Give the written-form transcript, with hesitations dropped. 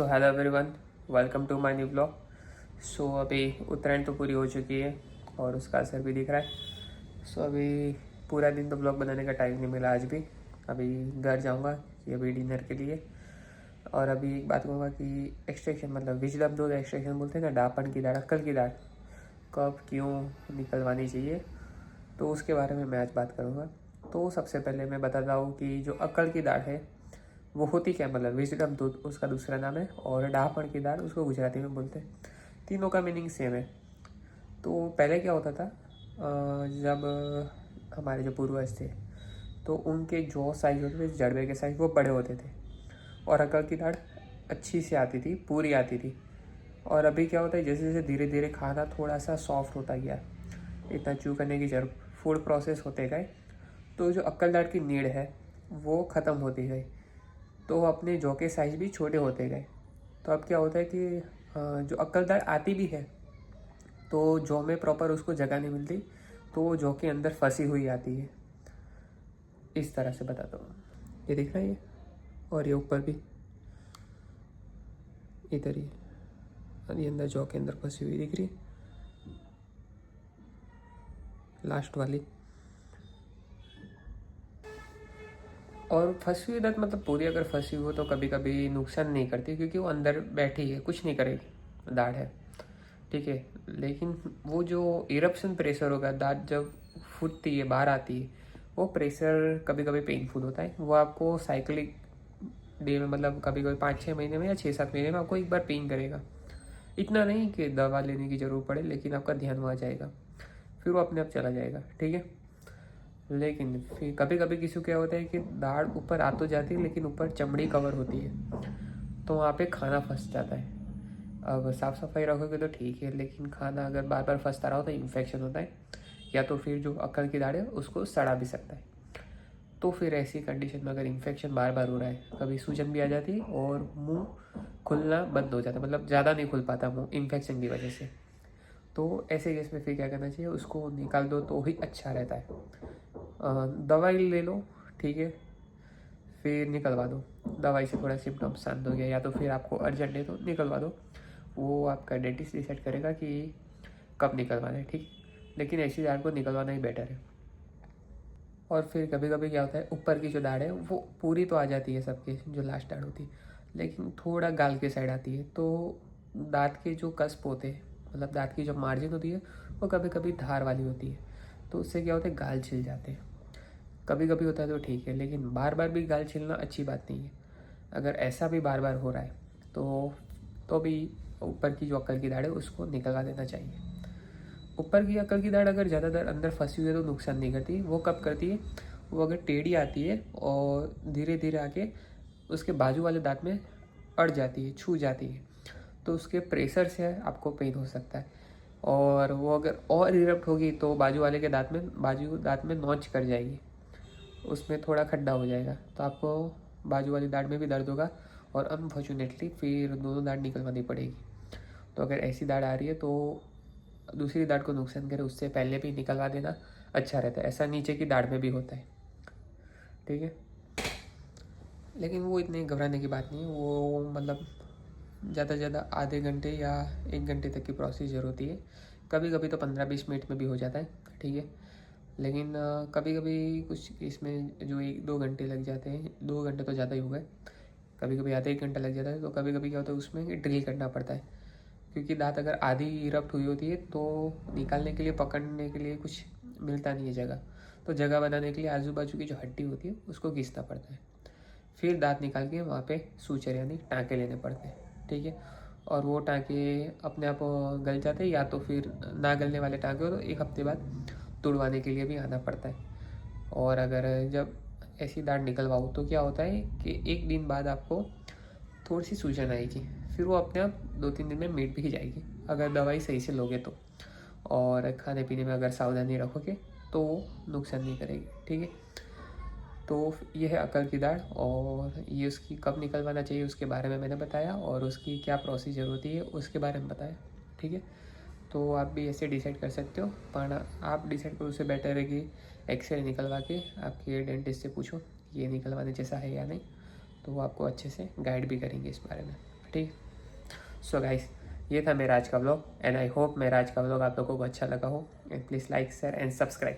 So hello everyone, welcome to my new blog. So अभी उत्तरायण तो पूरी हो चुकी है और उसका असर भी दिख रहा है। सो अभी पूरा दिन तो ब्लॉग बनाने का टाइम नहीं मिला आज भी। अभी घर जाऊंगा कि अभी डिनर के लिए। और अभी एक बात कहूँगा कि एक्सट्रैक्शन मतलब विजडम दूध एक्सट्रैक्शन बोलते हैं ना, डापन की दाढ़, अक्कल की दाढ़ कब क्यों निकलवानी चाहिए, तो उसके बारे में मैं आज बात करूँगा। तो सबसे पहले मैं बताता हूँ कि जो अक्कल की दाढ़ है वो होती क्या, मतलब विजडम दूध उसका दूसरा नाम है और डाहपण की दाढ़ उसको गुजराती में बोलते हैं। तीनों का मीनिंग सेम है। तो पहले क्या होता था, जब हमारे जो पूर्वज थे तो उनके जो साइज होते थे, जड़बे के साइज वो बड़े होते थे और अकल की दाढ़ अच्छी सी आती थी, पूरी आती थी। और अभी क्या होता है, जैसे जैसे धीरे धीरे खाना थोड़ा सा सॉफ्ट होता गया, इतना चू करने की जरूरत, फूड प्रोसेस होते गए, तो जो अक्कल दाढ़ की नीड है वो ख़त्म होती गई। तो अपने जौ के साइज भी छोटे होते गए। तो अब क्या होता है कि जो अक्कल दाढ़ आती भी है तो जौ में प्रॉपर उसको जगह नहीं मिलती, तो वो जौ के अंदर फंसी हुई आती है। इस तरह से बताता हूँ। ये दिख रहा है ये, और ये ऊपर भी इधर ही, और ये अंदर जौ के अंदर फंसी हुई दिख रही है, लास्ट वाली। और फंसी हुई दांत मतलब पूरी अगर फंसी हुई हो तो कभी कभी नुकसान नहीं करती, क्योंकि वो अंदर बैठी है, कुछ नहीं करेगी, दाढ़ है, ठीक है। लेकिन वो जो इरप्शन प्रेशर होगा, दांत जब फूटती है, बाहर आती है, वो प्रेशर कभी कभी पेनफुल होता है। वो आपको साइक्लिक डे में, मतलब कभी कभी 5-6 महीने में या 6-7 महीने में आपको एक बार पेन करेगा। इतना नहीं कि दवा लेने की ज़रूरत पड़े, लेकिन आपका ध्यान वहाँ जाएगा, फिर वो अपने आप चला जाएगा, ठीक है। लेकिन फिर कभी कभी किसी को क्या होता है कि दाढ़ ऊपर आ तो जाती है लेकिन ऊपर चमड़ी कवर होती है, तो वहाँ पे खाना फंस जाता है। अब साफ़ सफाई रखोगे तो ठीक है, लेकिन खाना अगर बार बार फंसता रहो तो इन्फेक्शन होता है, या तो फिर जो अक्कल की दाढ़ है उसको सड़ा भी सकता है। तो फिर ऐसी कंडीशन में अगर इन्फेक्शन बार बार हो रहा है, कभी सूजन भी आ जाती है और मुंह खुलना बंद हो जाता है, मतलब ज़्यादा नहीं खुल पाता मुंह इन्फेक्शन की वजह से। तो ऐसे केस में फिर क्या करना चाहिए, उसको निकाल दो तो ही अच्छा रहता है। दवाई ले लो, ठीक है, फिर निकलवा दो। दवाई से थोड़ा सिम्टम शांत हो गया, या तो फिर आपको अर्जेंट है तो निकलवा दो। वो आपका डेंटिस्ट डिसाइड करेगा कि कब निकलवाना है, ठीक। लेकिन ऐसी दाढ़ को निकलवाना ही बेटर है। और फिर कभी कभी क्या होता है, ऊपर की जो दाढ़ है वो पूरी तो आ जाती है सबकी, जो लास्ट दाढ़ होती है, लेकिन थोड़ा गाल के साइड आती है। तो दांत के जो कस्प होते हैं, मतलब दांत की जो मार्जिन होती है वो कभी कभी धार वाली होती है, तो उससे क्या होता है, गाल छिल जाते हैं। कभी कभी होता है तो ठीक है, लेकिन बार बार भी गाल छिलना अच्छी बात नहीं है। अगर ऐसा भी बार बार हो रहा है तो भी ऊपर की जो अक्कल की दाढ़ है उसको निकलवा देना चाहिए। ऊपर की अक्कल की दाढ़ अगर ज़्यादातर अंदर फंसी हुई है तो नुकसान नहीं करती। वो कब करती है, वो अगर टेढ़ी आती है और धीरे धीरे आके उसके बाजू वाले दांत में अड़ जाती है, छू जाती है, तो उसके प्रेशर से आपको पेन हो सकता है। और वो अगर और इरप्ट होगी तो बाजू वाले के बाजू दांत में नोच कर जाएगी, उसमें थोड़ा खड्डा हो जाएगा, तो आपको बाजू वाली दाढ़ में भी दर्द होगा और अनफॉर्चुनेटली फिर दोनों दाढ़ निकलवानी पड़ेगी। तो अगर ऐसी दाढ़ आ रही है तो दूसरी दाढ़ को नुकसान करे उससे पहले भी निकलवा देना अच्छा रहता है। ऐसा नीचे की दाढ़ में भी होता है, ठीक है। लेकिन वो इतने घबराने की बात नहीं है, वो मतलब ज़्यादा से ज़्यादा आधे घंटे या 1 घंटे तक की प्रोसीजर होती है। कभी कभी तो 15-20 मिनट में भी हो जाता है, ठीक है। लेकिन कभी कभी कुछ इसमें जो 1-2 घंटे लग जाते हैं, 2 घंटे तो ज़्यादा ही हो गए, कभी कभी आधा 1 घंटा लग जाता है। तो कभी कभी क्या होता है, उसमें ड्रिल करना पड़ता है, क्योंकि दांत अगर आधी इरप्ट हुई होती है तो निकालने के लिए, पकड़ने के लिए कुछ मिलता नहीं है जगह। तो जगह बनाने के लिए आजू बाजू की जो हड्डी होती है उसको घिसना पड़ता है, फिर दांत निकाल के वहाँ पे सूचर यानी टाँके लेने पड़ते हैं, ठीक है। और वो टाँके अपने आप गल जाते हैं, या तो फिर ना गलने वाले टाँके हो तो 1 हफ्ते बाद तुड़वाने के लिए भी आना पड़ता है। और अगर जब ऐसी दाढ़ निकलवाओ तो क्या होता है कि 1 दिन बाद आपको थोड़ी सी सूजन आएगी, फिर वो अपने आप 2-3 दिन में मिट भी जाएगी, अगर दवाई सही से लोगे तो। और खाने पीने में अगर सावधानी रखोगे तो वो नुकसान नहीं करेगी, ठीक है। तो ये है अकल की दाढ़, और ये उसकी कब निकलवाना चाहिए उसके बारे में मैंने बताया, और उसकी क्या प्रोसीजर होती है उसके बारे में बताया, ठीक है। तो आप भी ऐसे डिसाइड कर सकते हो, पर आप डिसाइड करो उससे बेटर है कि एक्सरे निकलवा के आपके डेंटिस्ट से पूछो ये निकलवाने जैसा है या नहीं, तो वो आपको अच्छे से गाइड भी करेंगे इस बारे में। ठीक। सो गाइस, ये था मेरा आज का व्लॉग एंड आई होप मेरा आज का व्लॉग आप लोगों को अच्छा लगा हो। And please like share and subscribe.